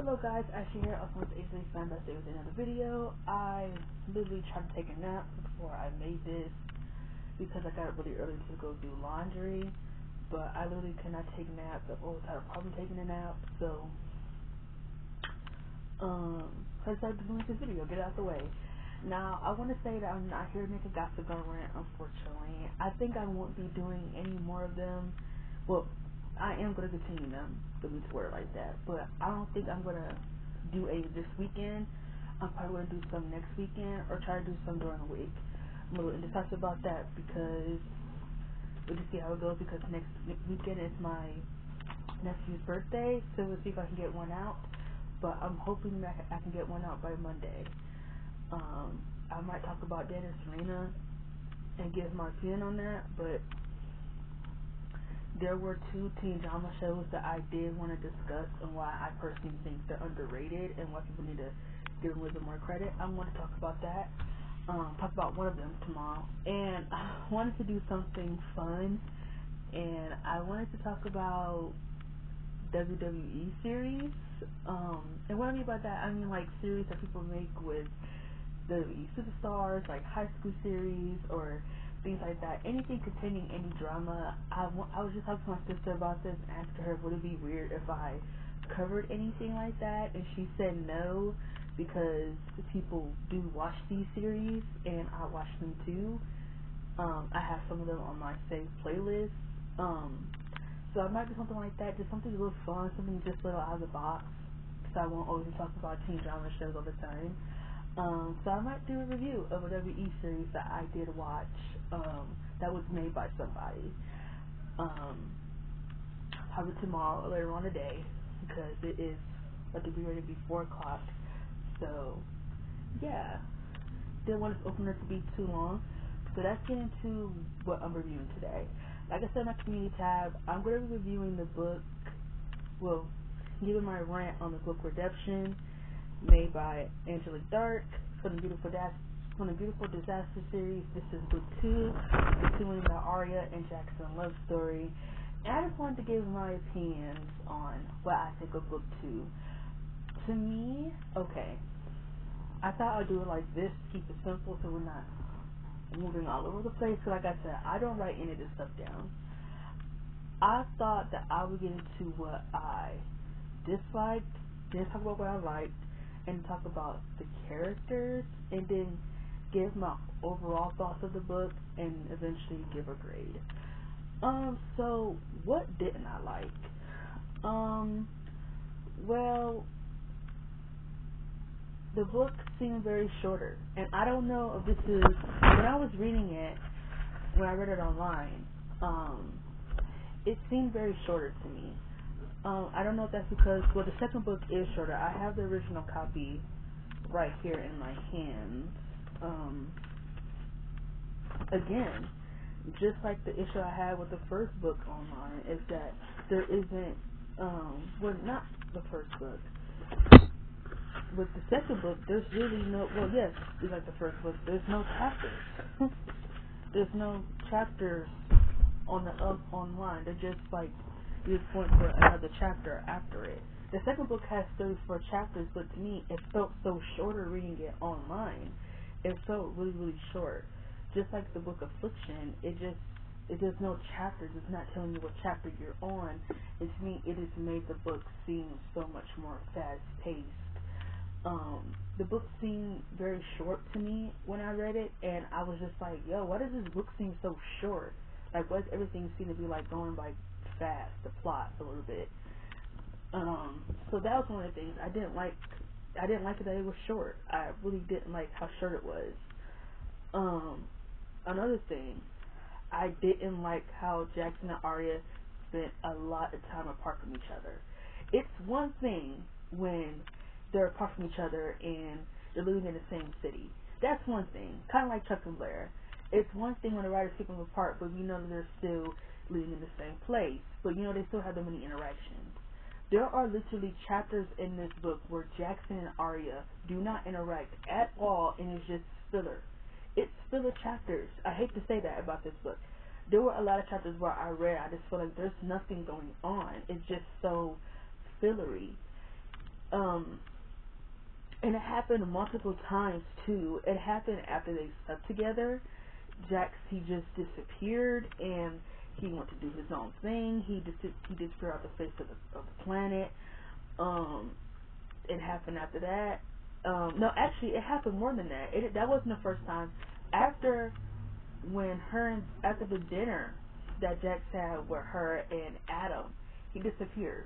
Hello guys, Ashley here, also with Asian Fan Best Day with another video. I literally tried to take a nap before I made this because I got up really early to go do laundry, but I literally cannot take naps. I've always had a problem taking a nap, so I decided to do this video, get it out the way. Now, I want to say that I'm not here to make a Gossip Girl rant, unfortunately. I think I won't be doing any more of them. Well, I am going to continue them, let me word it like that, but I don't think I'm going to do a this weekend. I'm probably going to do some next weekend or try to do some during the week. I'm a little indecisive about that because we'll just see how it goes, because next weekend is my nephew's birthday, so we'll see if I can get one out, but I'm hoping that I can get one out by Monday. I might talk about Dan and Serena and give my opinion on that, but there were two teen drama shows that I did want to discuss and why I personally think they're underrated and why people need to give them a little bit more credit. I want to talk about that. Talk about one of them tomorrow. And I wanted to do something fun, and I wanted to talk about WWE series. And what I mean by that, I mean like series that people make with WWE superstars, like high school series or things like that, anything containing any drama. I was just talking to my sister about this and asked her, would it be weird if I covered anything like that, and she said no, because people do watch these series and I watch them too. I have some of them on my saved playlist, so I might do something like that, just something a little fun, something just a little out of the box, because I won't always talk about teen drama shows all the time. So I might do a review of a WWE series that I did watch, that was made by somebody, probably tomorrow or later on today, because it is about to be ready to be 4 o'clock, so yeah, didn't want to open it to be too long, so let's get into what I'm reviewing today. Like I said in my community tab, I'm going to be reviewing the book, well, giving my rant on the book Redemption, made by Angelique Dark, from the Beautiful Disaster series. This is book 2, continuing the Arya and Jackson love story. And I just wanted to give my opinions on what I think of book 2. To me, okay, I thought I'd do it like this, keep it simple so we're not moving all over the place, because like I said, I don't write any of this stuff down. I thought that I would get into what I disliked, then talk about what I liked, and talk about the characters, and then give my overall thoughts of the book, and eventually give a grade. So what didn't I like? Well, the book seemed very shorter, and I don't know if this is, when I was reading it, when I read it online, it seemed very shorter to me. I don't know if that's because, well, the second book is shorter. I have the original copy right here in my hands. Again, just like the issue I had with the first book online, is that there isn't, well, not the first book. With the second book, there's really no, well, yes, it's like the first book, there's no chapters. There's no chapters on the online. They're just like, you just point for another chapter after it. The second book has 34 chapters, but to me, it felt so shorter reading it online. It felt really, really short. Just like the book Affliction, there's no chapters. It's not telling you what chapter you're on. And to me, it has made the book seem so much more fast-paced. The book seemed very short to me when I read it, and I was just like, yo, why does this book seem so short? Like, why does everything seem to be like going by fast, the plot a little bit? So that was one of the things I didn't like it that it was short. I really didn't like how short it was. Another thing, I didn't like how Jackson and Arya spent a lot of time apart from each other. It's one thing when they're apart from each other and they're living in the same city. That's one thing, kind of like Chuck and Blair. It's one thing when the writers keep them apart, but we know that they're still living in the same place. But you know, they still have the many interactions. There are literally chapters in this book where Jackson and Arya do not interact at all, and it's just filler. It's filler chapters. I hate to say that about this book. There were a lot of chapters where I read, I just feel like there's nothing going on. It's just so fillery. Um, and it happened multiple times too. It happened after they slept together. Jax, he just disappeared and he went to do his own thing. He disappeared off the face of the planet. Um, it happened after that. No, actually, it happened more than that. That wasn't the first time. After after the dinner that Jax had with her and Adam, he disappeared.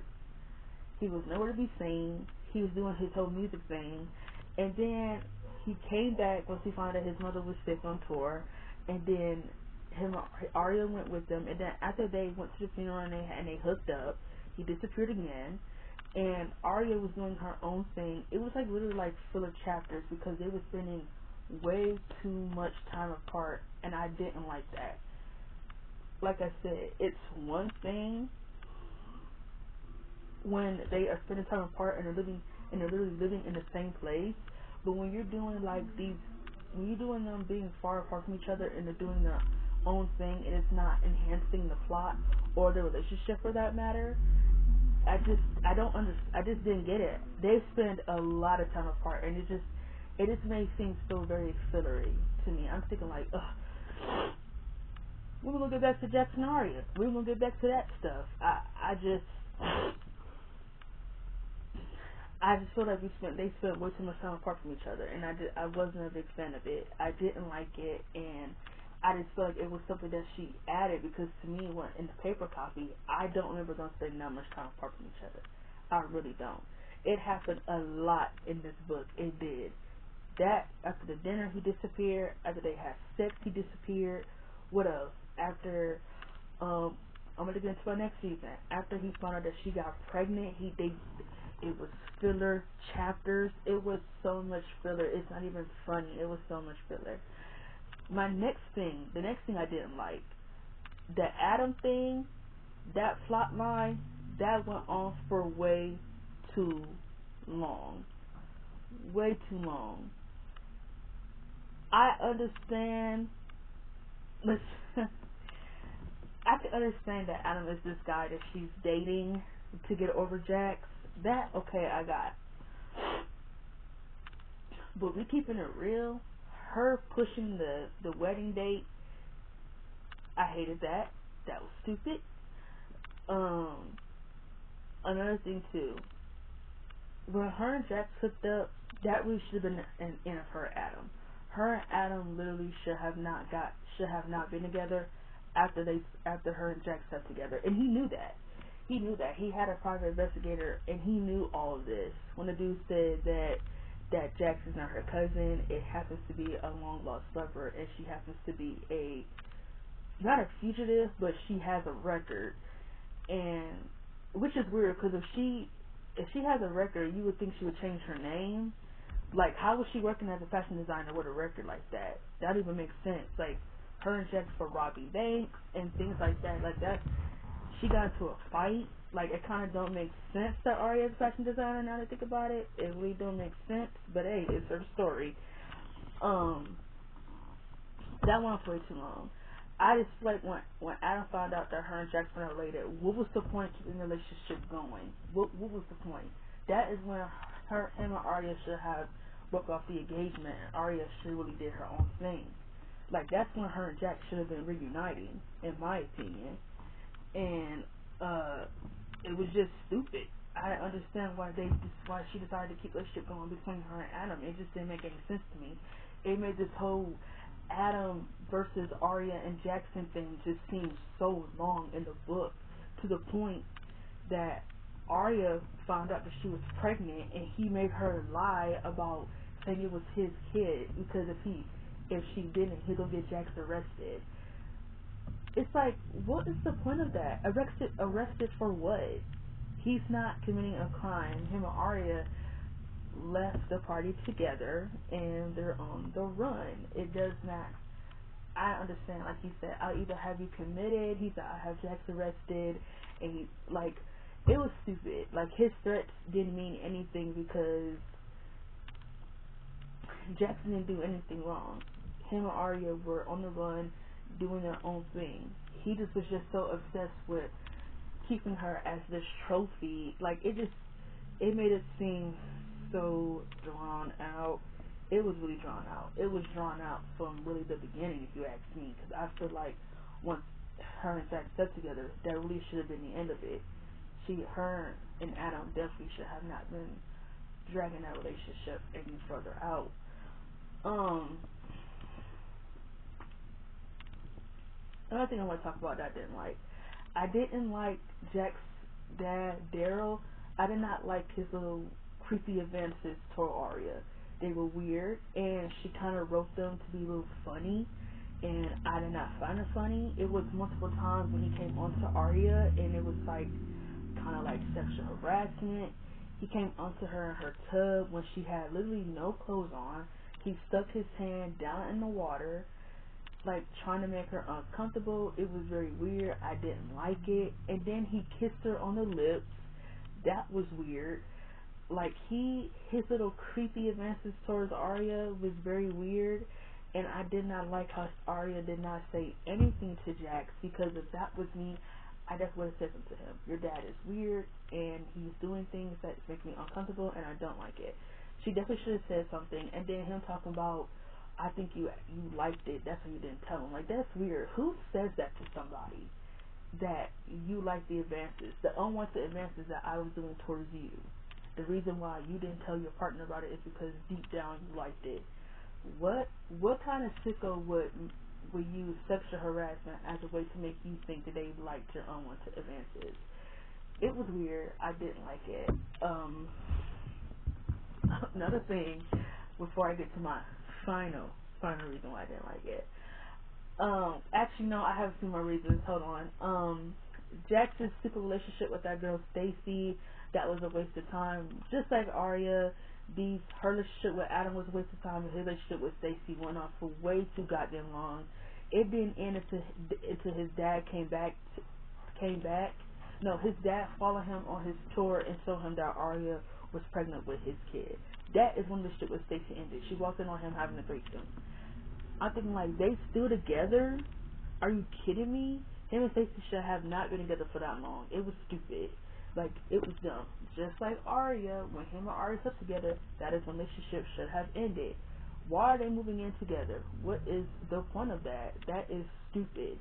He was nowhere to be seen. He was doing his whole music thing, and then he came back once he found out his mother was sick on tour, and then Arya went with them, and then after they went to the funeral and they hooked up, he disappeared again, and Arya was doing her own thing. It was like literally like filler chapters because they were spending way too much time apart, and I didn't like that. Like I said, it's one thing when they are spending time apart and they're literally living in the same place. But when you're doing like when you're doing them being far apart from each other and they're doing their own thing and it's not enhancing the plot or the relationship for that matter, I just didn't get it. They spend a lot of time apart and it just made things feel very fillery to me. I'm thinking like, ugh, we're gonna get back to Jackson Arya. We're gonna get back to that stuff. I just feel like they spent way too much time apart from each other, and I wasn't a big fan of it. I didn't like it, and I just feel like it was something that she added because to me, when in the paper copy, I don't remember them spending that much time apart from each other. I really don't. It happened a lot in this book. It did. That after the dinner, he disappeared. After they had sex, he disappeared. What else? After I'm gonna get into our next season. After he found out that she got pregnant, it was filler chapters. It was so much filler. It's not even funny. It was so much filler. The next thing I didn't like, the Adam thing, that plot line, that went on for way too long. Way too long. I understand. I can understand that Adam is this guy that she's dating to get over Jax. That, okay, I got. But we keeping it real. Her pushing the wedding date, I hated that. That was stupid. Um, Another thing too, when her and Jax hooked up, that really should have been an end of her Adam. Her and Adam literally should have not been together after her and Jax got together, and he knew that. He knew that. He had a private investigator, and he knew all of this. When the dude said that Jax is not her cousin, it happens to be a long lost lover, and she happens to be not a fugitive, but she has a record, and which is weird because if she has a record, you would think she would change her name. Like, how was she working as a fashion designer with a record like that? That even makes sense. Like, her and Jax for robbing banks and things like that. Like that, she got into a fight. Like, it kind of don't make sense that Arya is a fashion designer now that I think about it. It really don't make sense. But hey, it's her story. Um, that went for way too long. I just feel like when Adam found out that her and Jackson were related, what was the point of keeping the relationship going? What was the point? That is when him and Arya should have broke off the engagement and Arya should really did her own thing. Like that's when her and Jack should have been reuniting, in my opinion. And uh it was just stupid. I understand why she decided to keep the shit going between her and Adam. It just didn't make any sense to me. It made this whole Adam versus Arya and Jackson thing just seem so long in the book to the point that Arya found out that she was pregnant and he made her lie about saying it was his kid because if she didn't, he'll go get Jax arrested. It's like, what is the point of that? Arrested for what? He's not committing a crime. Him and Arya left the party together and they're on the run. It does not. I understand, like he said, I'll either have you committed. He said I'll have Jax arrested, and he like it was stupid. Like his threats didn't mean anything because Jackson didn't do anything wrong. Him and Arya were on the run, doing their own thing. He just was just so obsessed with keeping her as this trophy. Like it just it made it seem so drawn out. It was really drawn out. It was drawn out from really the beginning, if you ask me, because I feel like once her and Zach slept together, that really should have been the end of it. Her and Adam definitely should have not been dragging that relationship any further out. Um, Another thing I want to talk about that I didn't like. I didn't like Jack's dad, Daryl. I did not like his little creepy advances toward Arya. They were weird, and she kind of wrote them to be a little funny, and I did not find it funny. It was multiple times when he came onto Arya, and it was like kind of like sexual harassment. He came onto her in her tub when she had literally no clothes on. He stuck his hand down in the water, like trying to make her uncomfortable. It was very weird. I didn't like it. And then he kissed her on the lips. That was weird. Like his little creepy advances towards Arya was very weird. And I did not like how Arya did not say anything to Jax, because if that was me, I just would have said something to him. Your dad is weird and he's doing things that make me uncomfortable and I don't like it. She definitely should have said something. And then him talking about, I think you liked it. That's why you didn't tell him. Like, that's weird. Who says that to somebody? That you like the advances, the unwanted advances that I was doing towards you. The reason why you didn't tell your partner about it is because deep down you liked it. What kind of sicko would use sexual harassment as a way to make you think that they liked your unwanted advances? It was weird. I didn't like it. Another thing, before I get to my final reason why I didn't like it. Actually, no, I have a few more reasons. Hold on. Jackson's stupid relationship with that girl Stacy, that was a waste of time. Just like Arya, her relationship with Adam was a waste of time, and his relationship with Stacy went on for way too goddamn long. It didn't end until his dad came back. Came back. No, his dad followed him on his tour and told him that Arya was pregnant with his kid. That is when the shit with Stacy ended. She walked in on him having a threesome. I'm thinking, like, they still together? Are you kidding me? Him and Stacey should have not been together for that long. It was stupid. Like, it was dumb. Just like Arya, when him and Arya slept together, that is when relationship should have ended. Why are they moving in together? What is the point of that? That is stupid.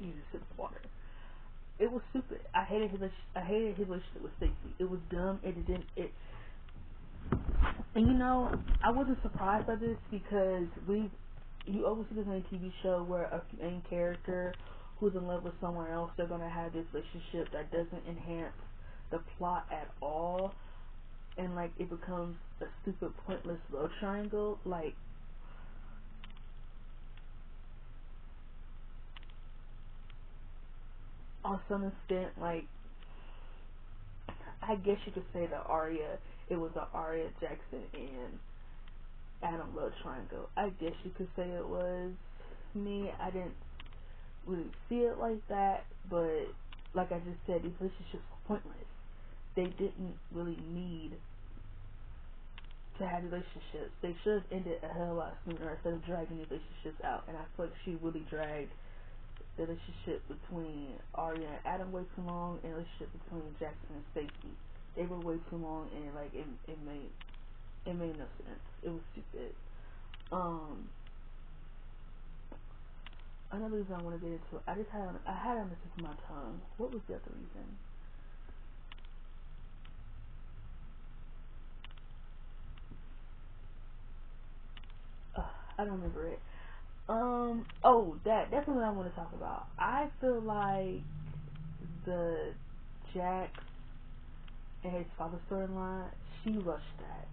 You just sip water. It was stupid. I hated his relationship with Stacey. It was dumb. It didn't. And I wasn't surprised by this because you always see this on a TV show where a main character who's in love with someone else, they're gonna have this relationship that doesn't enhance the plot at all, and like it becomes a stupid, pointless love triangle. Like, on some extent, like I guess you could say that it was a Arya Jackson and Adam love triangle. I guess you could say it was. Me, I didn't really see it like that, but like I just said, these relationships were pointless. They didn't really need to have relationships. They should have ended a hell of a lot sooner instead of dragging the relationships out. And I feel like she really dragged the relationship between Arya and Adam way too long, and the relationship between Jackson and Stacey. They were way too long, and like it made no sense. It was stupid. Um, Another reason I want to get into it, I had on the tip of my tongue. What was the other reason? I don't remember it. That's what I want to talk about. I feel like the Jax and his father storyline, she rushed that.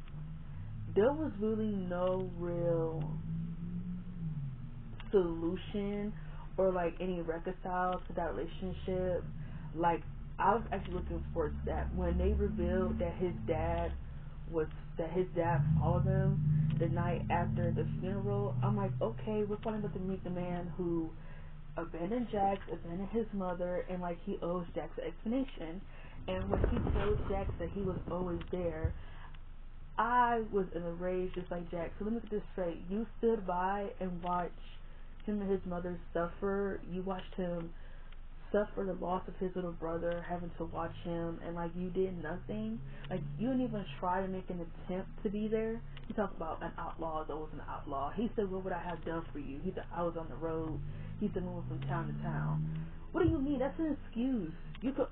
There was really no real solution or like any reconcile to that relationship. Like, I was actually looking forward to that when they revealed was that his dad followed him the night after the funeral. I'm like, okay, we're finally about to meet the man who abandoned Jax, abandoned his mother, and like he owes Jax an explanation. And when he told Jax that he was always there, I was in a rage just like Jax. So let me get this straight. You stood by and watched him and his mother suffer. You watched him suffer the loss of his little brother, having to watch him, and like you did nothing. Like you didn't even try to make an attempt to be there. He talked about an outlaw that was an outlaw. He said, "What would I have done for you?" He said, "I was on the road." He said, "Moving from town to town." What do you mean? That's an excuse. You could,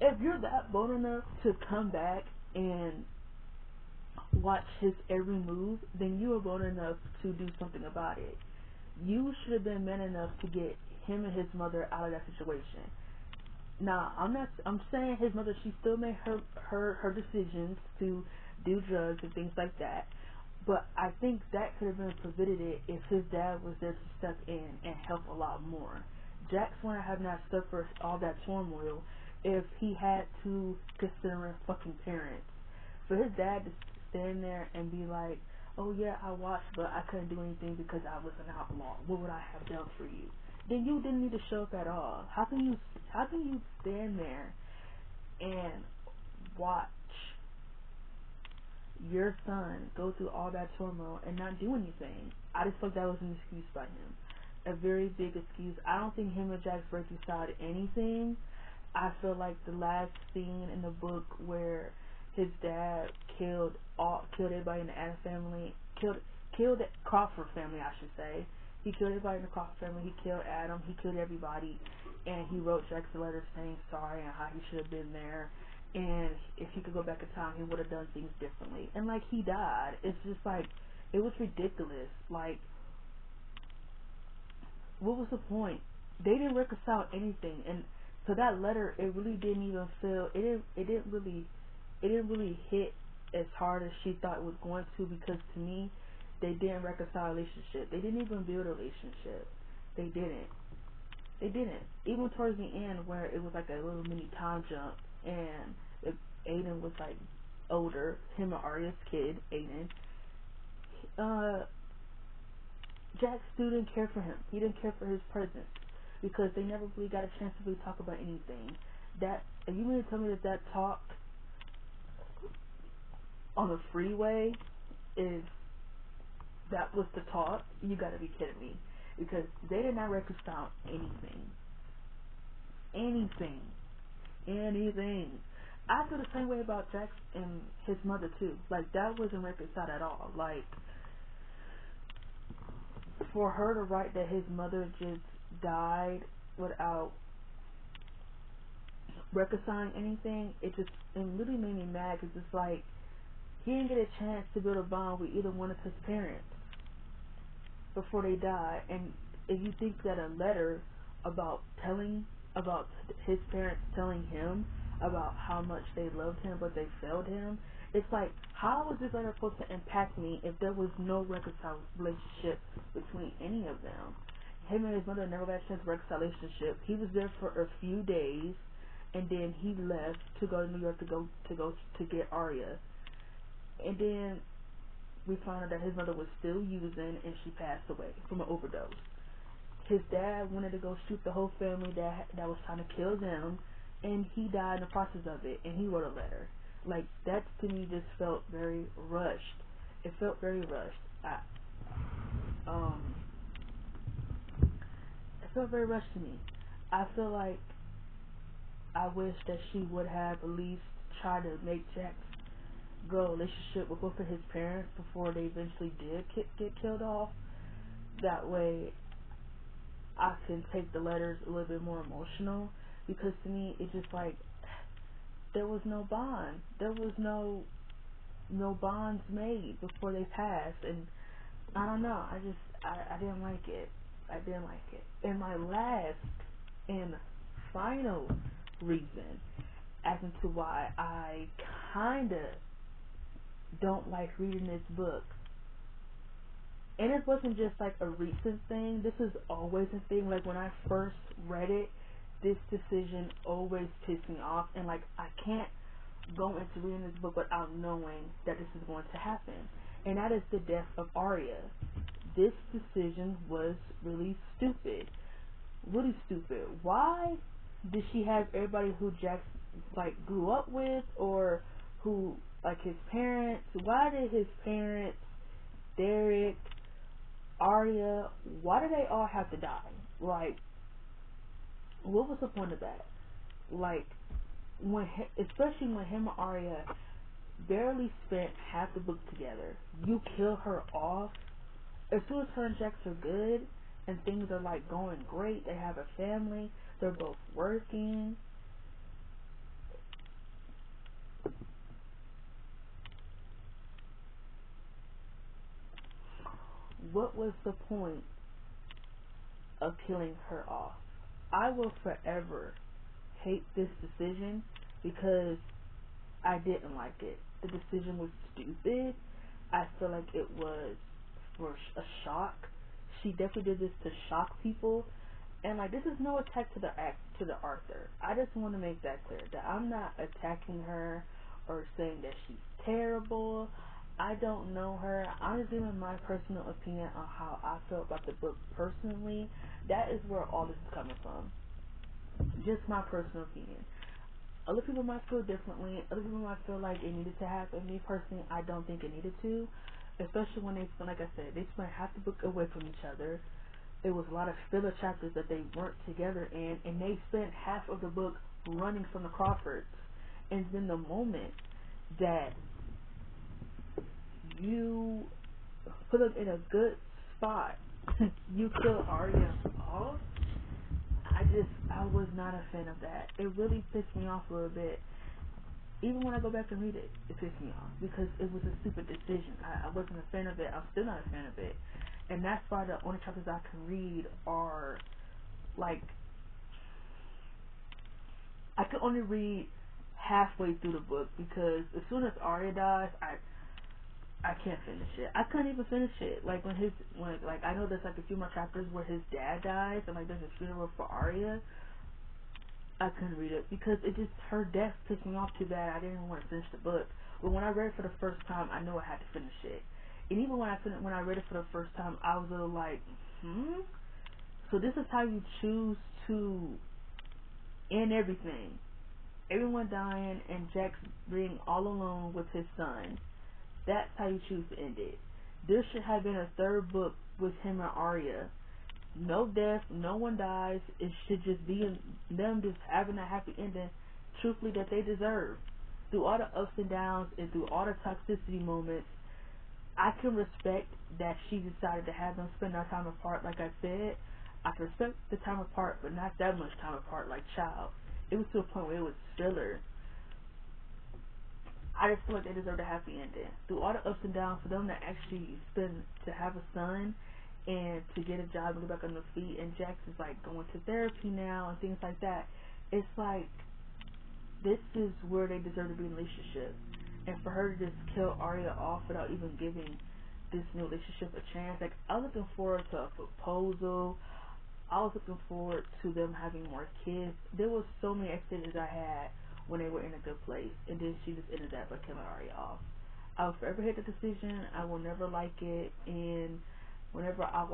if you're that bold enough to come back and watch his every move, then you are bold enough to do something about it. You should have been man enough to get him and his mother out of that situation. Nah, I'm not. I'm saying his mother. She still made her decisions to do drugs and things like that. But I think that could have been prevented if his dad was there to step in and help a lot more. Jack's would have not suffered all that turmoil if he had two considering fucking parents. For his dad to stand there and be like, "Oh yeah, I watched, but I couldn't do anything because I was an outlaw. What would I have done for you?" Then you didn't need to show up at all. How can you stand there and watch your son go through all that turmoil and not do anything? I just thought that was an excuse by him. A very big excuse. I don't think him and Jax reconciled anything. I feel like the last scene in the book where his dad killed everybody in the Adams family, killed the Crawford family, I should say. He killed everybody in the Crawford family. He killed Adam. He killed everybody, and he wrote Jax a letter saying sorry and how he should have been there. And if he could go back in time, he would have done things differently. And like he died, it's just like it was ridiculous. Like, what was the point? They didn't reconcile anything, and so that letter, it really didn't even feel it didn't really hit as hard as she thought it was going to, because to me, they didn't reconcile a relationship. They didn't even build a relationship. They didn't. They didn't. Even towards the end, where it was like a little mini time jump, and Aiden was like older, him and Arya's kid, Aiden. Uh, Jack still didn't care for him. He didn't care for his presence because they never really got a chance to really talk about anything. That if you mean to tell me that talk on the freeway is that was the talk, you gotta be kidding me. Because they did not reconcile anything. Anything. Anything. I feel the same way about Jax and his mother too. Like that wasn't reconciled at all. Like for her to write that his mother just died without reconciling anything, it really made me mad because it's like he didn't get a chance to build a bond with either one of his parents before they died. And if you think that a letter about about his parents telling him about how much they loved him but they failed him, it's like, how was this letter supposed to impact me if there was no reconciled relationship between any of them? Him and his mother never got a chance to reconcile relationship. He was there for a few days, and then he left to go to New York to get Arya. And then we found out that his mother was still using, and she passed away from an overdose. His dad wanted to go shoot the whole family that was trying to kill them, and he died in the process of it. And he wrote a letter. Like that to me just felt very rushed. It felt very rushed. Um, it felt very rushed to me. I feel like I wish that she would have at least tried to make Jack grow a relationship with both of his parents before they eventually did get killed off. That way I can take the letters a little bit more emotional, because to me it's just like there was no bond. There was no bonds made before they passed, and I don't know. I didn't like it. I didn't like it. And my last and final reason as to why I kinda don't like reading this book, and it wasn't just like a recent thing. This is always a thing. Like when I first read it, this decision always pissed me off, and like I can't go into reading this book without knowing that this is going to happen. And that is the death of Arya. This decision was really stupid. Really stupid. Why did she have everybody who Jack like grew up with, or who like his parents? Why did his parents, Derek, Arya, why do they all have to die? Like, what was the point of that? Like, especially when him and Arya barely spent half the book together, you kill her off. As soon as her and Jax are good and things are like going great, they have a family, they're both working. What was the point of killing her off? I will forever hate this decision because I didn't like it. The decision was stupid. I feel like it was for a shock. She definitely did this to shock people, and like this is no attack to the Arthur. I just want to make that clear that I'm not attacking her or saying that she's terrible. I don't know her. I'm just giving my personal opinion on how I feel about the book personally. That is where all this is coming from. Just my personal opinion. Other people might feel differently. Other people might feel like it needed to happen. Me personally, I don't think it needed to. Especially when they spent, like I said, they spent half the book away from each other. There was a lot of filler chapters that they weren't together in, and they spent half of the book running from the Crawfords. And then the moment that you put them in a good spot, you kill Arya off. I was not a fan of that. It really pissed me off a little bit. Even when I go back and read it, it pissed me off because it was a stupid decision. I wasn't a fan of it. I'm still not a fan of it. And that's why the only chapters I can read are like I could only read halfway through the book because as soon as Arya dies, I can't finish it. I couldn't even finish it. Like when like I know there's like a few more chapters where his dad dies and like there's a funeral for Arya. I couldn't read it because it just her death pissed me off too bad. I didn't even want to finish the book. But when I read it for the first time, I knew I had to finish it. And even when I read it for the first time, I was a little like, So this is how you choose to end everything. Everyone dying and Jax being all alone with his son. That's how you choose to end it. There should have been a third book with him and Arya. No death, no one dies. It should just be them just having a happy ending, truthfully, that they deserve. Through all the ups and downs and through all the toxicity moments, I can respect that she decided to have them spend their time apart, like I said. I can respect the time apart, but not that much time apart, like child. It was to a point where it was filler. I just feel like they deserve a happy ending. Through all the ups and downs, for them to actually to have a son and to get a job and get back on their feet, and Jax is like going to therapy now and things like that. It's like, this is where they deserve to be in a relationship. And for her to just kill Arya off without even giving this new relationship a chance. Like, I was looking forward to a proposal. I was looking forward to them having more kids. There was so many expectations I had when they were in a good place, and then she just ended up by killing Arya off. I will forever hate the decision. I will never like it, and whenever I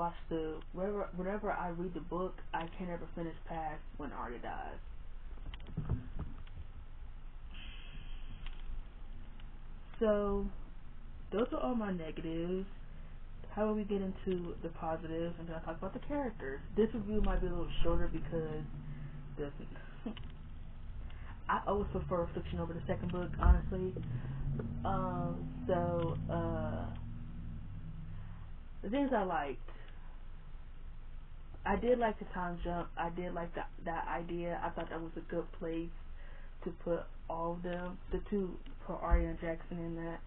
read the book, I can never finish past when Arya dies. So those are all my negatives. How about we get into the positives and then I talk about the characters? This review might be a little shorter because the I always prefer fiction over the second book, honestly. The things I liked. I did like the time jump. I did like that idea. I thought that was a good place to put all of them, the two, put Arya and Jackson in that,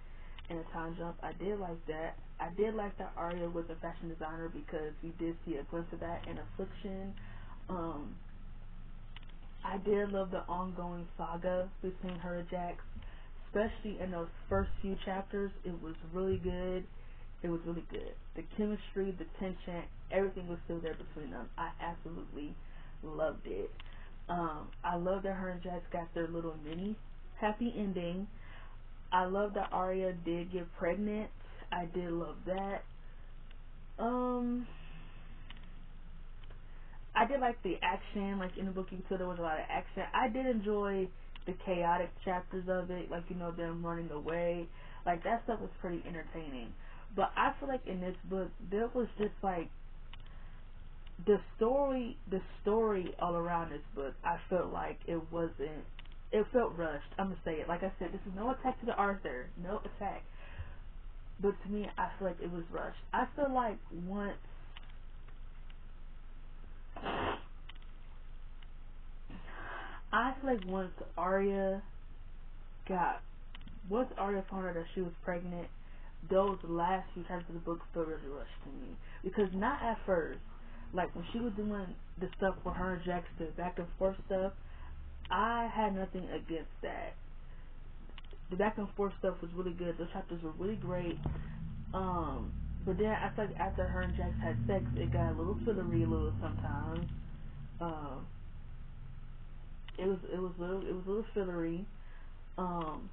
in a time jump. I did like that. I did like that Arya was a fashion designer because we did see a glimpse of that in Affliction. Um, I did love the ongoing saga between her and Jax, especially in those first few chapters. It was really good. It was really good. The chemistry, the tension, everything was still there between them. I absolutely loved it. I love that her and Jax got their little mini happy ending. I love that Arya did get pregnant. I did love that. Um, I did like the action, like in the book you could tell there was a lot of action. I did enjoy the chaotic chapters of it, like them running away. Like that stuff was pretty entertaining. But I feel like in this book there was just like the story all around this book. I felt like it wasn't. It felt rushed. I'm gonna say it. Like I said, this is no attack to the Arthur, no attack. But to me, I feel like it was rushed. I feel like once Arya got once Arya found out that she was pregnant, those last few chapters of the book felt really rushed to me. Because not at first, like when she was doing the stuff with her and Jax, the back and forth stuff, I had nothing against that. The back and forth stuff was really good. Those chapters were really great. Um, but then I feel like after her and Jax had sex, it got a little fillery, a little sometimes. Um, it was a little fillery. Um,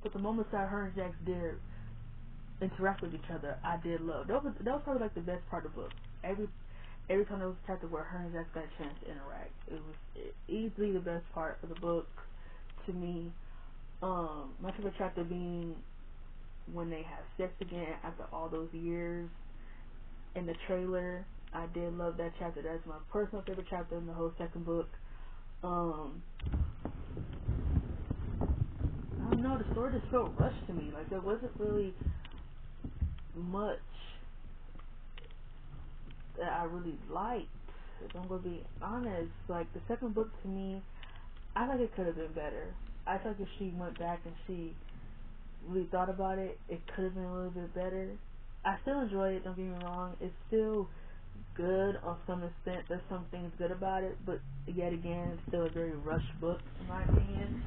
but the moments that her and Jax did interact with each other, I did love. That was probably like the best part of the book. Every time there was a chapter where her and Jax got a chance to interact, it was easily the best part of the book to me. My favorite chapter being when they have sex again after all those years in the trailer. I did love that chapter. That's my personal favorite chapter in the whole second book. I don't know, the story just felt rushed to me. Like there wasn't really much that I really liked. If I'm gonna be honest, like the second book to me, I think it could have been better. I feel like if she went back and she really thought about it, it could have been a little bit better. I still enjoy it, don't get me wrong. It's still good on some extent. There's some things good about it, but yet again, it's still a very rushed book in my opinion.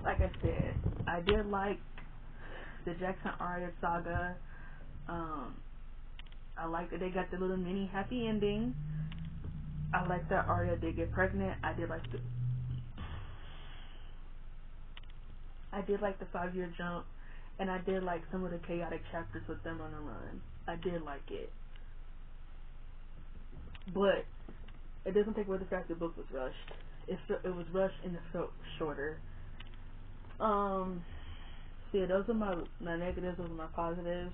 Like I said, I did like the Jackson Arya saga. Um, I like that they got the little mini happy ending. I like that Arya did get pregnant. I did like the 5-year jump, and I did like some of the chaotic chapters with them on the run. I did like it, but it doesn't take away the fact the book was rushed. It was rushed and it felt shorter. Um, so yeah, those are my negatives. Those are my positives.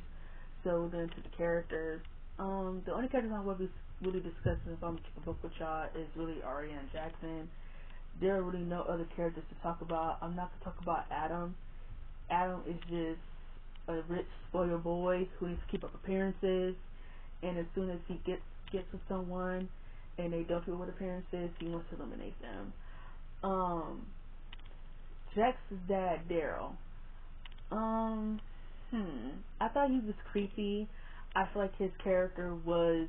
So we're going to the characters. The only characters I will be really discussing if I'm keep a book with y'all is really Arya and Jackson. There are really no other characters to talk about. I'm not going to talk about Adam. Adam is just a rich, spoiled boy who needs to keep up appearances, and as soon as he gets with someone and they don't keep up with appearances, he wants to eliminate them. Um, Jax's dad, Daryl. Um, I thought he was creepy. I feel like his character was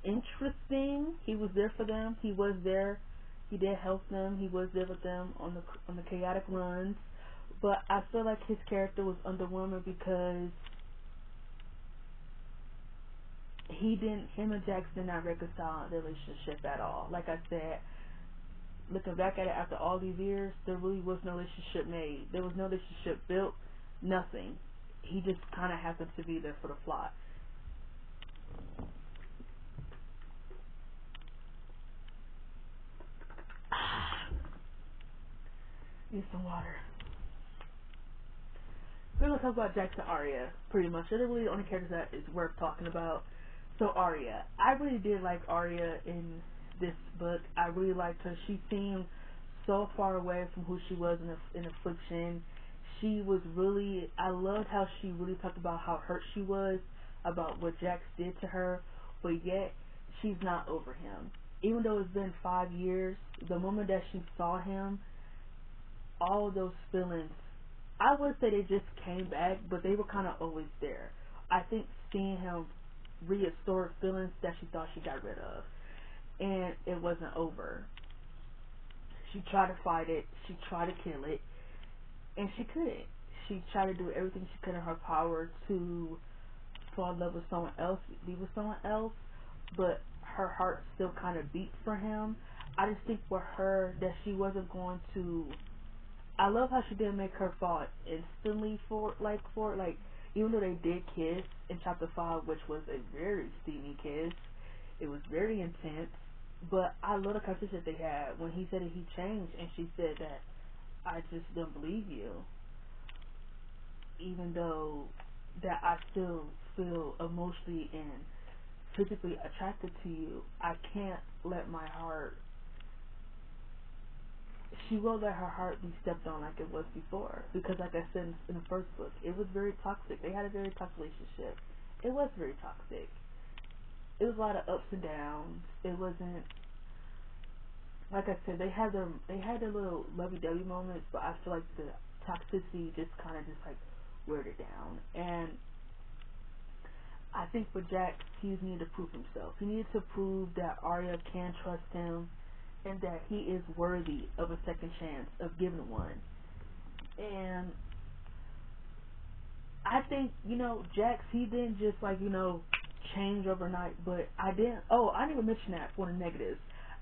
interesting. He was there for them. He was there. He did help them. He was there with them on the chaotic runs. But I feel like his character was underwhelming because him and Jax did not reconcile their relationship at all. Like I said, looking back at it after all these years, there really was no relationship made. There was no relationship built. Nothing. He just kind of happened to be there for the plot. Need some water. We're gonna talk about Jax and Arya, pretty much. They're really the only characters that is worth talking about. So Arya, I really did like Arya in this book. I really liked her. She seemed so far away from who she was in Affliction. She was really. I loved how she really talked about how hurt she was about what Jax did to her, but yet she's not over him. Even though it's been 5 years, the moment that she saw him, all of those feelings, I would say they just came back, but they were kind of always there. I think seeing him reassert feelings that she thought she got rid of, and it wasn't over. She tried to fight it, she tried to kill it, and she couldn't. She tried to do everything she could in her power to fall in love with someone else, be with someone else, but her heart still kind of beat for him. I just think for her that she wasn't going to. I love how she didn't make her fall instantly for it. Like even though they did kiss in chapter 5, which was a very steamy kiss, it was very intense. But I love the conversation that they had when he said that he changed, and she said that I just don't believe you. even though that I still feel emotionally and physically attracted to you, I can't let my heart. She will let her heart be stepped on like it was before, because like I said in the first book, it was very toxic. They had a very toxic relationship. It was very toxic. It was a lot of ups and downs. It wasn't, like I said, they had their little lovey dovey moments, but I feel like the toxicity just kind of just like weared it down. And I think for Jax, he needed to prove himself. He needed to prove that Arya can trust him and that he is worthy of a second chance, of giving one. And I think, Jax, he didn't just like, change overnight, but I didn't even mention that for the negatives.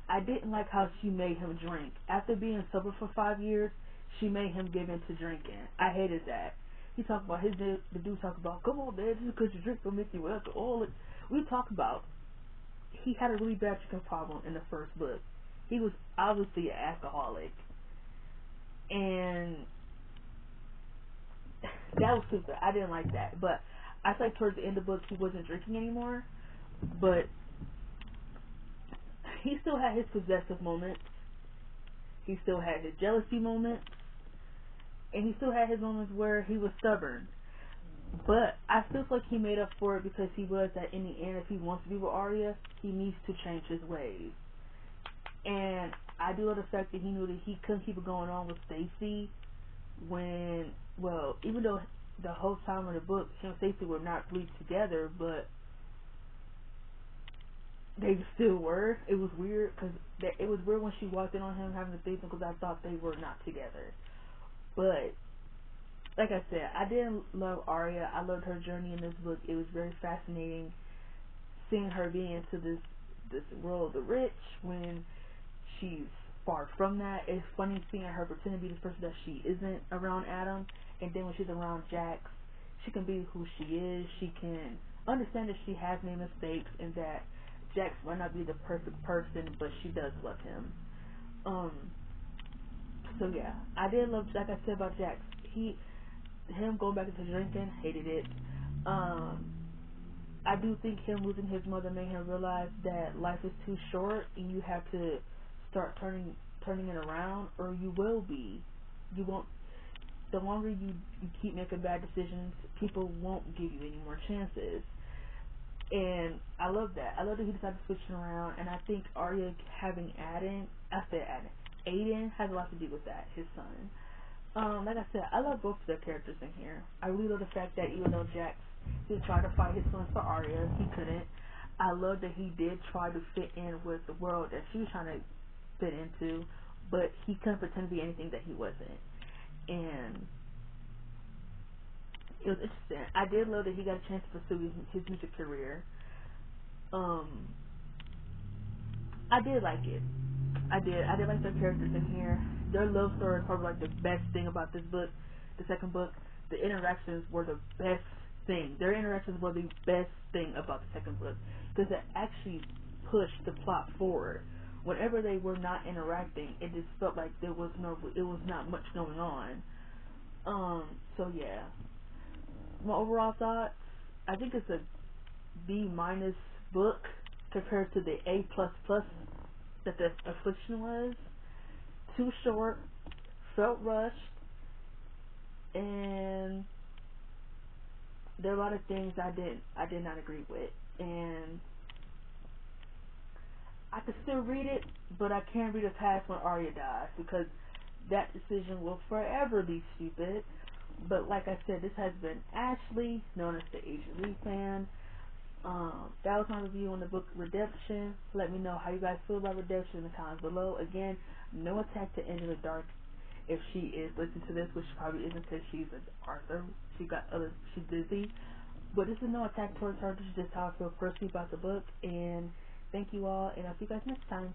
I didn't like how she made him drink. After being sober for 5 years, she made him give in to drinking. I hated that. He talked about the dude talked about, come on man, just because you drink don't make you alcoholic. We talked about, he had a really bad drinking problem in the first book. He was obviously an alcoholic. And that was stupid. I didn't like that. But I feel like towards the end of the book he wasn't drinking anymore. But he still had his possessive moments. He still had his jealousy moments. And he still had his moments where he was stubborn. But I still feel like he made up for it because he was that in the end, if he wants to be with Arya, he needs to change his ways. And I do love the fact that he knew that he couldn't keep it going on with Stacey when, well, even though the whole time of the book, him and Stacey were not really together, but they still were. It was weird because it was weird when she walked in on him having a threesome because I thought they were not together. But like I said, I didn't love Arya. I loved her journey in this book. It was very fascinating seeing her being into this world of the rich when she's far from that. It's funny seeing her pretend to be this person that she isn't around Adam, and then when she's around Jax, she can be who she is. She can understand that she has made mistakes and that Jax might not be the perfect person, but she does love him. Um. So yeah, I did love, like I said about Jax. Him going back into drinking, hated it. Um. I do think him losing his mother made him realize that life is too short and you have to start turning it around, or you will be. You won't. The longer you keep making bad decisions, people won't give you any more chances. And I love that. I love that he decided to switch it around. And I think Arya having Aiden has a lot to do with that. His son. Like I said, I love both of their characters in here. I really love the fact that even though Jax did try to fight his feelings for Arya, he couldn't. I love that he did try to fit in with the world that she was trying to fit into, but he couldn't pretend to be anything that he wasn't. And it was interesting. I did love that he got a chance to pursue his music career. Um, I did like it. I did. I did like their characters in here. Their love story is probably like the best thing about this book. The second book, the interactions were the best thing. Their interactions were the best thing about the second book because it actually pushed the plot forward. Whenever they were not interacting, it just felt like it was not much going on. So yeah, my overall thoughts, I think it's a B- book compared to the A++ that the Affliction was. Too short, felt rushed, and there are a lot of things I did not agree with. And I could still read it, but I can't read it past when Arya dies because that decision will forever be stupid. But like I said, this has been Ashley, known as the Agent Lee fan. That was my review on the book Redemption. Let me know how you guys feel about Redemption in the comments below. Again, no attack to Angela Dark if she is listening to this, which she probably isn't because she's an author. She's busy. But this is no attack towards her. This is just how I feel personally about the book. And thank you all, and I'll see you guys next time.